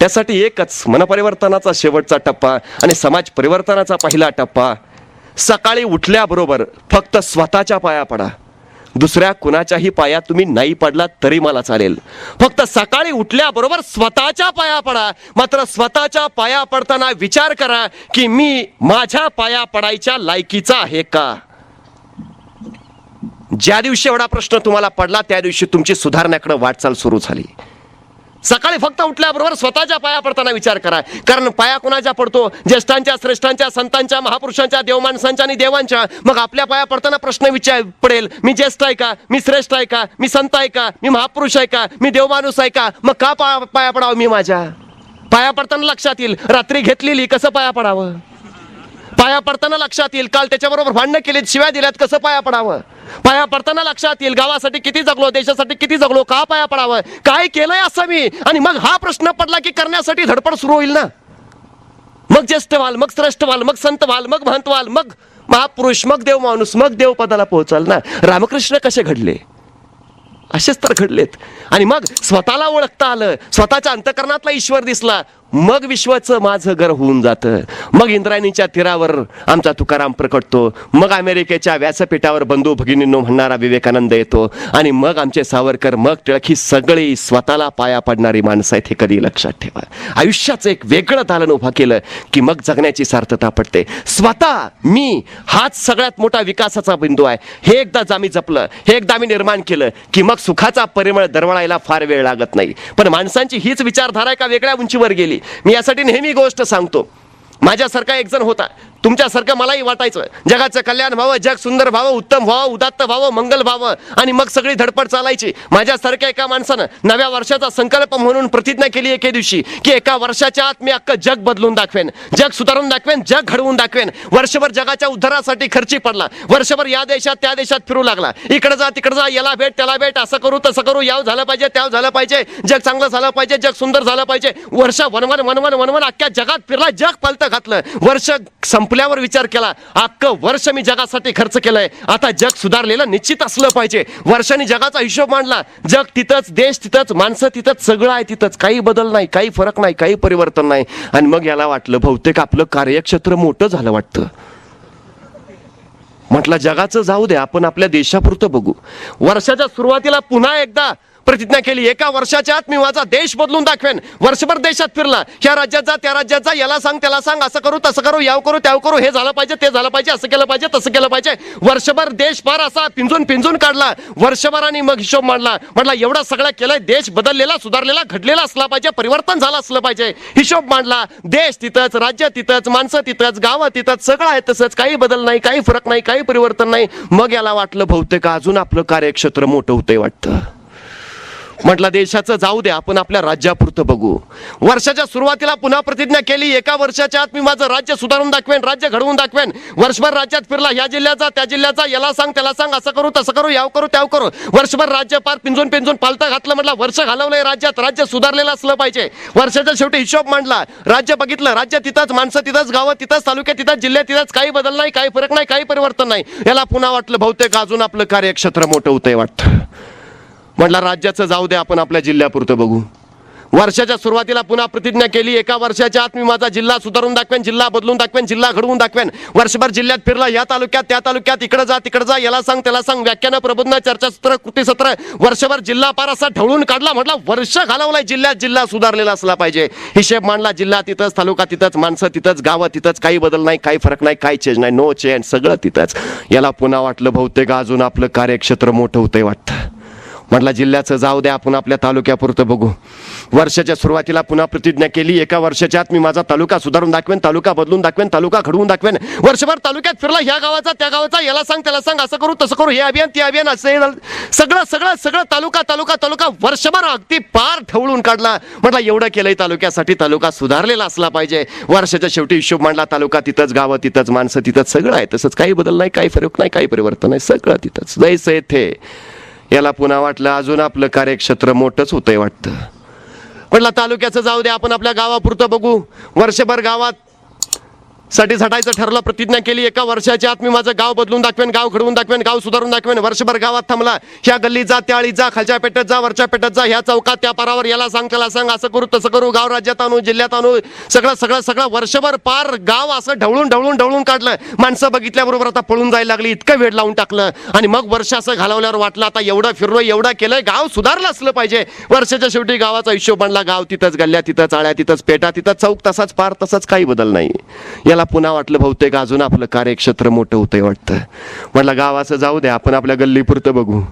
त्यासाठी एकच, मनपरिवर्तनाचा शेवटचा टप्पा आणि समाज परिवर्तनाचा पहिला टप्पा. सकाळी उठल्याबरोबर फक्त स्वतःच्या पाया पडा. दुसऱ्या कुणाच्याही पाया तुम्ही नाही पडलात तरी मला चालेल. फक्त सकाळी उठल्याबरोबर स्वतःच्या पाया पडा. मात्र स्वतःच्या पाया पडताना विचार करा की मी माझ्या पाया पडायच्या लायकीचा आहे का. ज्या दिवशी एवढा प्रश्न तुम्हाला पडला त्या दिवशी तुमची सुधारण्याकडे वाटचाल सुरू झाली. सकाळी फक्त उठल्याबरोबर स्वतःच्या पाया पडताना विचार करा. कारण पाया कुणाच्या पडतो? ज्येष्ठांच्या, श्रेष्ठांच्या, संतांच्या, महापुरुषांच्या, देवमाणसांच्या आणि देवांच्या. मग आपल्या पाया पडताना प्रश्न विचार पडेल, मी ज्येष्ठ आहे का, मी श्रेष्ठ आहे का, मी संत आहे का, मी महापुरुष आहे का, मी देवमाणूस आहे का. मग का पाया पडावं मी माझ्या? पाया पडताना लक्षात येईल रात्री घेतलेली कसं पाया पडावं. पाया पडताना लक्षात येईल काल त्याच्याबरोबर भांडणं केलीत, शिव्या दिल्यात, कसं पाया पडावं. पाया पडताना लक्षात येईल गावासाठी किती जगलो, देशासाठी किती जगलो, का पाया पडावं, काय केलंय असं मी. आणि मग हा प्रश्न पडला की करण्यासाठी धडपड सुरू होईल ना. मग ज्येष्ठ व्हाल, मग श्रेष्ठ व्हाल, मग संत व्हाल, मग महंत व्हाल, मग महापुरुष, मग देव माणूस, मग देवपदाला पोहोचाल ना. रामकृष्ण कसे घडले? असेच तर घडलेत. आणि मग स्वतःला ओळखता आलं, स्वतःच्या अंतःकरणातला ईश्वर दिसला, मग विश्वाचं माझं घर होऊन जातं. मग इंद्रायणीच्या तीरावर आमचा तुकाराम प्रकटतो. मग अमेरिकेच्या व्यासपीठावर बंधू भगिनींनो म्हणणारा विवेकानंद येतो. आणि मग आमचे सावरकर, मग टिळक, ही सगळी स्वतःला पाया पडणारी माणसं आहेत. हे कधी लक्षात ठेवा. आयुष्याचं एक वेगळं दालन उभं केलं की मग जगण्याची सार्थता पडते. स्वतः मी हाच सगळ्यात मोठा विकासाचा बिंदू आहे. हे एकदा आम्ही जपलं, हे एकदा आम्ही निर्माण केलं की मग सुखाचा परिमळ दरवळायला फार वेळ लागत नाही. पण माणसांची हीच विचारधारा एका वेगळ्या उंचीवर गेली. मी यासाठी नेहमी गोष्ट सांगतो. माझ्यासारखा एक जण होता, तुमच्यासारखं मलाही वाटायचं जगाचं कल्याण व्हावं, जग सुंदर व्हावं, उत्तम व्हावं, उदात्त व्हावं, मंगल व्हावं. आणि मग सगळी धडपड चालायची. माझ्यासारख्या एका माणसानं नव्या वर्षाचा संकल्प म्हणून प्रतिज्ञा केली एके दिवशी की एका वर्षाच्या आत मी अख्खं जग बदलून दाखवेन, जग सुधारून दाखवेन, जग घडवून दाखवेन. वर्षभर जगाच्या उद्धारासाठी खर्ची पडला. वर्षभर या देशात त्या देशात फिरू लागला. इकडे जा तिकडे जा, याला भेट त्याला भेट, असं करू तसं करू, याव झालं पाहिजे त्याव झालं पाहिजे, जग चांगलं झालं पाहिजे, जग सुंदर झालं पाहिजे. वर्ष वनवन वनवन वनवन अख्ख्या जगात फिरला, जग पलतं घातलं. वर्ष संपल्यावर विचार केला, अख्खं वर्ष मी जगासाठी खर्च केलंय, आता जग सुधारलेलं निश्चित असलं पाहिजे. वर्षांनी जगाचा हिशोब मांडला. जग तिथंच, देश तिथंच, माणसं तिथंच, सगळं आहे तिथंच, काही बदल नाही, काही फरक नाही, काही परिवर्तन नाही. आणि मग याला वाटलं बहुतेक आपलं कार्यक्षेत्र मोठं झालं वाटतं. म्हटलं जगाचं जाऊ दे, आपण आपल्या देशापुरतं बघू. वर्षाच्या सुरुवातीला पुन्हा एकदा प्रतिज्ञा केली, एका वर्षाच्या आत मी माझा देश बदलून दाखवेन. वर्षभर देशात फिरला, ह्या राज्यात जा त्या राज्यात जा, याला सांग त्याला सांग, असं करू तसं करू, याव करू त्याव करू, हे झालं पाहिजे ते झालं पाहिजे, असं केलं पाहिजे तसं केलं पाहिजे. वर्षभर देश फार असा पिंजून पिंजून काढला. वर्षभराने मग हिशोब मांडला. म्हटलं एवढं सगळं केलंय, देश बदललेला, सुधारलेला, घडलेला असला पाहिजे, परिवर्तन झालं असलं पाहिजे. हिशोब मांडला. देश तिथंच, राज्य तिथंच, माणसं तिथंच, गावं तिथंच, सगळं आहे तसंच, काही बदल नाही, काही फरक नाही, काही परिवर्तन नाही. मग याला वाटलं बहुतेक अजून आपलं कार्यक्षेत्र मोठं होतंय वाटतं. म्हटलं देशाचं जाऊ दे, आपण आपल्या राज्यापुरतं बघू. वर्षाच्या सुरुवातीला पुन्हा प्रतिज्ञा केली, एका वर्षाच्या आत मी माझं राज्य सुधारून दाखवेन, राज्य घडवून दाखवेन. वर्षभर राज्यात फिरला, ह्या जिल्ह्याचा त्या जिल्ह्याचा, याला सांग त्याला सांग, असं करू तसं करू, याव करू त्याव करू. वर्षभर राज्य पार पिंजून पिंजून पालतं घातलं. म्हटलं वर्ष घालवलंय राज्यात, राज्य सुधारलेलं असलं पाहिजे. वर्षाच्या शेवटी हिशोब मांडला. राज्य बघितलं, राज्य तिथंच, माणसं तिथंच, गावं तिथंच, तालुक्यात तिथंच, जिल्ह्या तिथंच, काही बदल नाही, काही फरक नाही, काही परिवर्तन नाही. याला पुन्हा वाटलं बहुतेक अजून आपलं कार्यक्षेत्र मोठं होतंय वाटतं. म्हटलं राज्याचं जाऊ दे, आपण आपल्या जिल्ह्यापुरतं बघू. वर्षाच्या सुरुवातीला पुन्हा प्रतिज्ञा केली, एका वर्षाच्या आत मी माझा जिल्हा सुधारून दाखवेन, जिल्हा बदलून दाखवेन, जिल्हा घडवून दाखवेन. वर्षभर जिल्ह्यात फिरला, या तालुक्यात त्या तालुक्यात, इकडे जा तिकडे जा, याला सांग त्याला सांग, व्याख्यानं, प्रबोधन, चर्चासत्र, कृतीसत्र. वर्षभर जिल्हा पार असा ढवळून काढला. म्हटलं वर्ष घालवलाय जिल्ह्यात, जिल्हा सुधारलेला असला पाहिजे. हिशेब मांडला. जिल्हा तिथंच, तालुका तिथंच, माणसं तिथंच, गावं तिथंच, काही बदल नाही, काही फरक नाही, काही चेंज नाही, नो चेंज, सगळं तिथंच. याला पुन्हा वाटलं बहुतेक अजून आपलं कार्यक्षेत्र मोठं होतंय वाटतं. म्हटलं जिल्ह्याचं जाऊ द्या, आपण आपल्या तालुक्यापुरतं बघू. वर्षाच्या सुरुवातीला पुन्हा प्रतिज्ञा केली, एका वर्षाच्या आत मी माझा तालुका सुधारून दाखवेन, तालुका बदलून दाखवेन, तालुका घडवून दाखवेन. वर्षभर तालुक्यात फिरला, ह्या गावाचा त्या गावाचा, याला सांग त्याला सांग, असं करू तसं करू, हे अभियान ते अभियान, असं सगळं सगळं सगळं तालुका तालुका तालुका वर्षभर अगदी पार ठेवून काढला. म्हटलं एवढं केलंय तालुक्यासाठी, तालुका सुधारलेला असला पाहिजे. वर्षाच्या शेवटी हिशोब मांडला. तालुका तिथंच, गावं तिथंच, माणसं तिथंच, सगळं आहे तसंच, काही बदल नाही, काही फरक नाही, काही परिवर्तन नाही, सगळं तिथंच जैसे थे. याला पुन्हा वाटलं अजून आपलं कार्यक्षेत्र मोठंच होतंय वाटतं. म्हटलं तालुक्याचं जाऊ दे, आपण आपल्या गावापुरतं बघू. वर्षभर गावात साठी झटायचं ठरवलं, प्रतिज्ञा केली, एका वर्षाच्या आत मी माझं गाव बदलून दाखवेन, गाव घडवून दाखवेन, गाव सुधारून दाखवेन. वर्षभर गावात थांबला, ह्या गल्लीत जा, त्या आळीत जा, खालच्या पेट्यात जा, वरच्या पेट्यात जा, ह्या चौकात त्या पारावर, याला सांग त्याला सांग, असं करू तसं करू, गाव राज्यात आणू, जिल्ह्यात आणू, सगळं सगळं सगळं वर्षभर पार गाव असं ढवळून ढवळून ढवळून काढलं. माणसं बघितल्याबरोबर आता पळून जायला लागली, इतकं वेळ लावून टाकलं. आणि मग वर्ष असं घालवल्यावर वाटलं आता एवढं फिरलो, एवढं केलंय, गाव सुधारलं असलं पाहिजे. वर्षाच्या शेवटी गावाचा हिशोब बनला, गाव तिथंच, गल्ल्या तिथंच, आळ्या तिथंच, पेटा तिथंच, चौक तसाच, पार तसाच, काही बदल नाही. याला पुन्हा वाटलं बहुतेक अजून आपलं कार्यक्षेत्र मोठं होतंय वाटतं. म्हटलं गावाचं जाऊ द्या, आपण आपल्या गल्लीपुरतं बघू.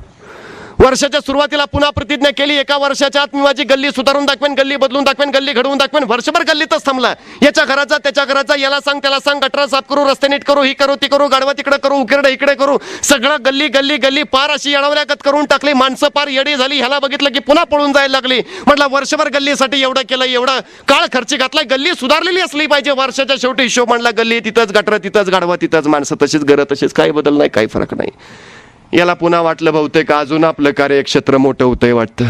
वर्षाच्या सुरुवातीला पुन्हा प्रतिज्ञा केली, एका वर्षाच्या आत मी माझी गल्ली सुधारून दाखवेन, गल्ली बदलून दाखवेन, गल्ली घडवून दाखवेन. वर्षभर गल्लीतच थांबला, याच्या घराचा त्याच्या घराचा, याला सांग त्याला सांग, गटरा साफ करू, रस्ते नीट करू, ही करू ती करू, गाडवा तिकडे करू, उकिरडे इकडे करू, सगळं गल्ली गल्ली गल्ली पार अशी येडवल्यागत करून टाकली. माणसं पार येडी झाली. ह्याला बघितलं की पुन्हा पळून जायला लागली. म्हटलं वर्षभर गल्लीसाठी एवढं केलं, एवढं काळ खर्च घातलाय, गल्ली सुधारलेली असली पाहिजे. वर्षाच्या शेवटी हिशोब म्हणला, गल्ली तिथंच, गटर तिथंच, गाडवा तिथंच, माणसं तशीच, घरं तशीच, काही बदल नाही, काही फरक नाही. याला पुन्हा वाटलं बहुतेक अजून आपलं कार्यक्षेत्र मोठं होतंय वाटतं.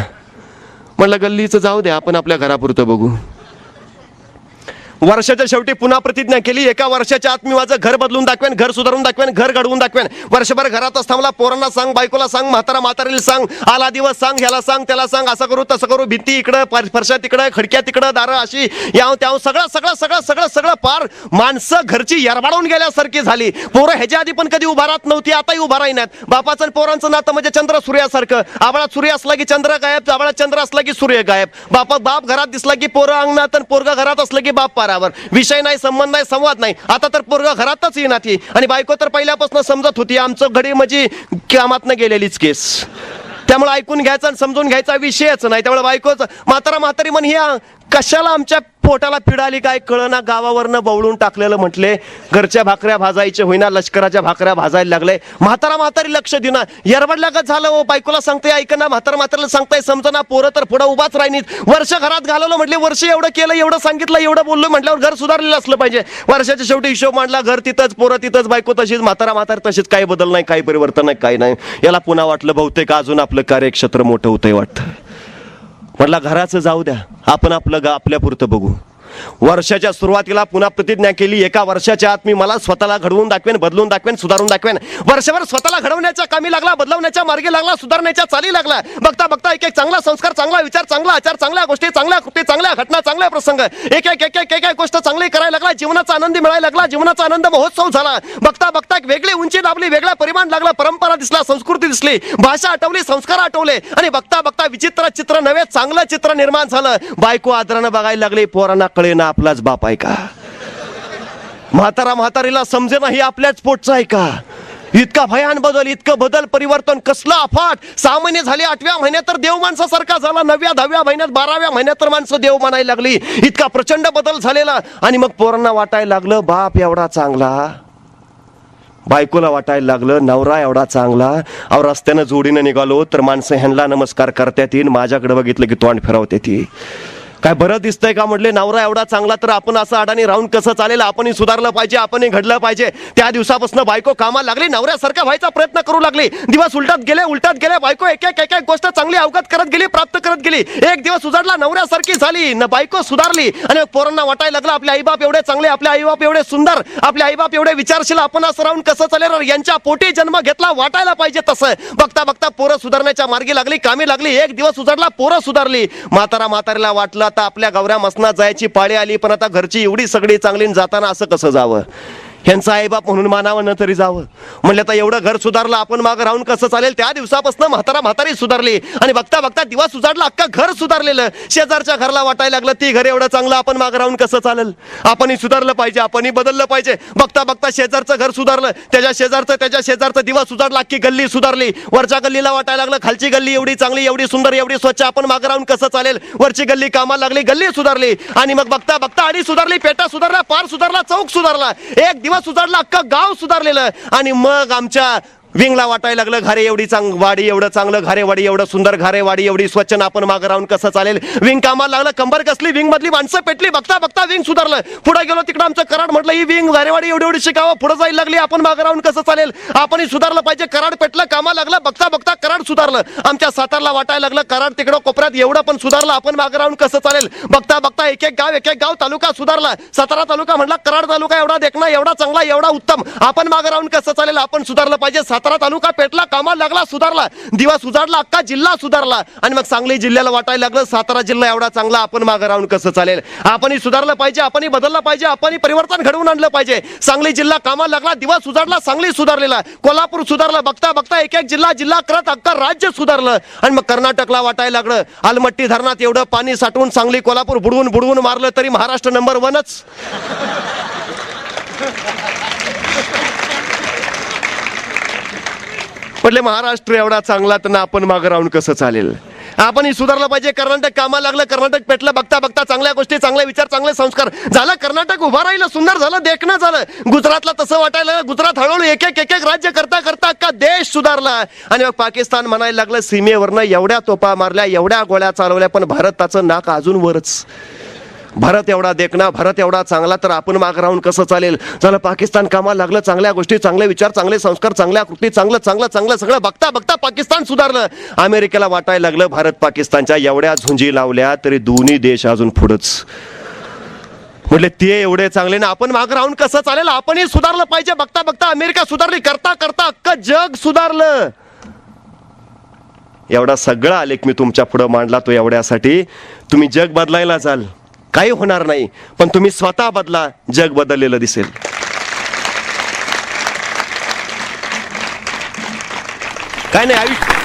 म्हणलं गल्लीचं जाऊ द्या, आपण आपल्या घरापुरतं बघू. वर्षाच्या शेवटी पुन्हा प्रतिज्ञा केली, एका वर्षाच्या आत मी माझं घर बदलून दाखवेन, घर सुधारून दाखवेन, घर घडवून दाखवेन. वर्षभर घरातच थांबला, पोरांना सांग, बायकोला सांग, म्हातारीला सांग, आला दिवस सांग, ह्याला सांग त्याला सांग, असं करू तसं करू, भिंती इकडं, फरशा तिकडं, खडक्या तिकडं, दारं अशी याव त्याव, सगळं सगळं सगळं सगळं सगळं पार माणसं घरची यरबाडून गेल्यासारखी झाली. पोरं ह्याच्या आधी पण कधी उभा राहत नव्हती, आताही उभा राहिनात. बापाचं आणि पोरांचं नातं म्हणजे चंद्र सूर्यासारखं. आबाळात सूर्य असला की चंद्र गायब, आबाळात चंद्र असला की सूर्य गायब. बाप घरात दिसला की पोरं अंगणात, आणि पोरगा घरात असलं की बाप पारावर. विषय नाही, संबंध नाही, संवाद नाही. आता तर पोरगा घरातच येईना ती. आणि बायको तर पहिल्यापासून समजत होती आमचं घडी म्हणजे कामातनं गेलेलीच केस. त्यामुळे ऐकून घ्यायचा आणि समजून घ्यायचा विषयच नाही. त्यामुळे बायकोच म्हातारी म्हण, ही कशाला आमच्या पोटाला पिडाली काय कळना, गावावरनं बवळून टाकलेलं म्हटले. घरच्या भाकऱ्या भाजायचे होईना, लष्कराच्या भाकऱ्या भाजायला लागले. म्हातारी लक्ष देना, यरबडल्यागत झालं. हो बायकोला सांगताय ऐकना, म्हातारीला सांगताय समजना, पोरं तर पुढं उभाच राहिनीत. वर्ष घरात घालवलं म्हटले, वर्ष एवढं केलं, एवढं सांगितलं, एवढं बोललो म्हटल्यावर घर सुधारलेलं असलं पाहिजे. वर्षाच्या शेवटी हिशोब मांडला, घर तिथंच, पोरं तिथंच, बायको तशीच, म्हातारी तशीच, काही बदल नाही, काही परिवर्तन नाही, काही नाही. याला पुन्हा वाटलं बहुतेक अजून आपलं कार्यक्षेत्र मोठं होतंय वाटतं. म्हटलं घराचं जाऊ द्या, आपण आपलं आपल्यापुरतं बघू. वर्षाच्या सुरुवातीला पुन्हा प्रतिज्ञा केली, एका वर्षाच्या आत मी मला स्वतःला घडवून दाखवेन, बदलून दाखवेन, सुधारून दाखवेन. वर्षभर स्वतःला घडवण्याच्या कामी लागला, बदलवण्याच्या मार्गे लागला, सुधारण्याच्या चाली लागला. बघता बघता एक एक चांगला संस्कार, चांगला विचार, चांगला आचार, चांगल्या गोष्टी, चांगल्या कृती, चांगल्या घटना, चांगल्या प्रसंग, एक एक गोष्ट चांगली करायला लागला. जीवनाचा आनंद मिळायला लागला, जीवनाचा आनंद महोत्सव झाला. बघता बघता एक वेगळी उंची दाबली, वेगळा परिमाण लागला, परंपरा दिसला, संस्कृती दिसली, भाषा आठवली, संस्कार आठवले. आणि बघता बघता विचित्र चित्र नव्हे, चांगलं चित्र निर्माण झालं. बायको आदरानं बघायला लागली, पोरांना कळेना आपलाच बाप आहे का. म्हातारीला समजे नाही आपल्याच पोटचा आहे का. इतका भयान बदल, इतकं बदल, परिवर्तन कसलं अफाट. 6 महिने झाले, 8व्या महिन्यात तर देव माणसासारखा झाला, 9व्या 10व्या महिन्यात 12व्या महिन्यात तर माणसं देव म्हणायला लागली. इतका प्रचंड बदल झालेला. आणि मग पोरांना वाटायला लागलं बाप एवढा चांगला, बायकोला वाटायला लागलं नवरा एवढा चांगला. अहो रस्त्यानं जोडीनं निघालो तर माणसं ह्यांना नमस्कार करतात, माझ्याकडे बघितलं की तोंड फिरवते ती. काय बरं दिसतंय का म्हटले, नवरा एवढा चांगला तर आपण असं अडाणी राहून कसं चालेल. आपणही सुधारलं पाहिजे, आपणही घडलं पाहिजे. त्या दिवसापासून बायको कामाला लागली, नवऱ्यासारखं व्हायचा प्रयत्न करू लागली. दिवस उलटत गेले, बायको एक एक गोष्ट चांगली अवगत करत गेली, प्राप्त करत गेली. एक दिवस उजाडला, नवऱ्यासारखी झाली, न बायको सुधारली. आणि पोरांना वाटायला लागलं आपले आईबाप एवढे चांगले, आपले आईबाप एवढे सुंदर, आपले आईबाप एवढे विचारशील, आपण असं राहून कसं चालेल, यांच्या पोटी जन्म घेतला, वाटायला पाहिजे तसं. बघता बघता पोरं सुधारण्याच्या मार्गी लागली, कामी लागली. एक दिवस उजाडला, पोरं सुधारली. म्हातारीला वाटलं आता आपल्या गौऱ्या मसनात जायची पाळी आली, पण आता घरची एवढी सगळी चांगली, जाताना असं कसं जावं. ह्यांचा आईबाप म्हणून मानावं न तरी जावं. म्हणलं आता एवढं घर सुधारलं, आपण मागं राहून कसं चालेल. त्या दिवसापासून म्हातारी सुधारली. आणि बघता बघता दिवस उजाडला, अख्खा घर सुधारलेलं. शेजारच्या घरला वाटायला लागलं ती घर एवढं चांगलं, आपण मागं राहून कसं चालेल. आपणही सुधारलं पाहिजे, आपणही बदललं पाहिजे. बघता बघता शेजारचं घर सुधारलं, त्याच्या शेजारचं दिवस उजाडला, अख्खी गल्ली सुधारली. वरच्या गल्लीला वाटायला लागलं खालची गल्ली एवढी चांगली, एवढी सुंदर, एवढी स्वच्छ, आपण मागं राहून कसं चालेल. वरची गल्ली कामाला लागली, गल्ली सुधारली. आणि मग बघता बघता आडी सुधारली, पेटा सुधारला, पार सुधारला, चौक सुधारला. एक दिवस उजाडला, अख्खं गाव सुधारलेलं. आणि मग आमच्या विंगला वाटायला लागलं घारे एवढी वाडी एवढं चांगलं घारेवाडी एवढं सुंदर घारेवाडी एवढी स्वच्छ ना आपण मागं राहून कसं चालेल. विंग कामाला लागलं कंबर कसली विंग मधली माणसं पेटली बघता बघता विंग सुधारलं. पुढे गेलो तिकडं आमचं कराड म्हटलं ही विंग घारेवाडी एवढी एवढी शिकावं पुढे जायला लागली आपण मागं राहून कसं चालेल. आपणही सुधारलं पाहिजे. कराड पेटलं कामाला लागलं बघता बघता कराड सुधारलं. आमच्या सातारला वाटायला लागलं कराड तिकडं कोपऱ्यात एवढं पण सुधारलं आपण मागं राहून कसं चालेल. बघता बघता एक एक गाव तालुका सुधारला. सातारा तालुका म्हटला कराड तालुका एवढा देखणा एवढा चांगला एवढा उत्तम आपण मागं राहून कसं चालेल. आपण सुधारलं पाहिजे. सातारा तालुका पेटला कामाला लागला सुधारला. दिवस उजाडला अख्खा जिल्हा सुधारला. आणि मग सांगली जिल्ह्याला वाटायला लागलं सातारा जिल्हा एवढा चांगला आपण मागं राहून कसं चालेल. आपणही सुधारलं पाहिजे. आपणही बदललं पाहिजे. आपणही परिवर्तन घडवून आणलं पाहिजे. सांगली जिल्हा कामाला लागला दिवस उजाडला सांगली सुधारलेला. कोल्हापूर सुधारलं बघता बघता एक एक जिल्हा करत अख्खा राज्य सुधारलं. आणि मग कर्नाटकला वाटायला लागलं आलमट्टी धरणात एवढं पाणी साठवून सांगली कोल्हापूर बुडवून मारलं तरी महाराष्ट्र नंबर 1च. म्हटले महाराष्ट्र एवढा चांगला तर आपण मागं राहून कसं चालेल. आपणही सुधारलं पाहिजे. कर्नाटक कामाला लागलं कर्नाटक पेटलं बघता बघता चांगल्या गोष्टी चांगले विचार चांगले संस्कार झालं. कर्नाटक उभा राहिलं सुंदर झालं देखणं झालं. गुजरातला तसं वाटायला गुजरात हळूहळू एक एक राज्य करता करता अख्खा देश सुधारला. आणि मग पाकिस्तान म्हणायला लागलं सीमेवरनं एवढ्या तोपा मारल्या एवढ्या गोळ्या चालवल्या पण भारताचं नाक अजून वरच. भारत एवढा देखणा भारत एवढा चांगला तर आपण मागं राहून कसं चालेल. झालं पाकिस्तान कामाला लागलं चांगल्या गोष्टी चांगले विचार चांगले संस्कार चांगल्या कृती चांगलं चांगलं चांगलं सगळं बघता बघता पाकिस्तान सुधारलं. अमेरिकेला वाटायला लागलं भारत पाकिस्तानच्या एवढ्या झुंजी लावल्या तरी दोन्ही देश अजून पुढंच. म्हटले ते एवढे चांगले ना आपण मागं राहून कसं चालेल. आपणही सुधारलं पाहिजे. बघता बघता अमेरिका सुधारली करता करता अख्खं जग सुधारलं. एवढा सगळा आलेख मी तुमच्या पुढे मांडला तो एवढ्यासाठी तुम्ही जग बदलायला जाल काही होणार नाही पण तुम्ही स्वतः बदला जग बदललेलं दिसेल. काय नाही आयुष्य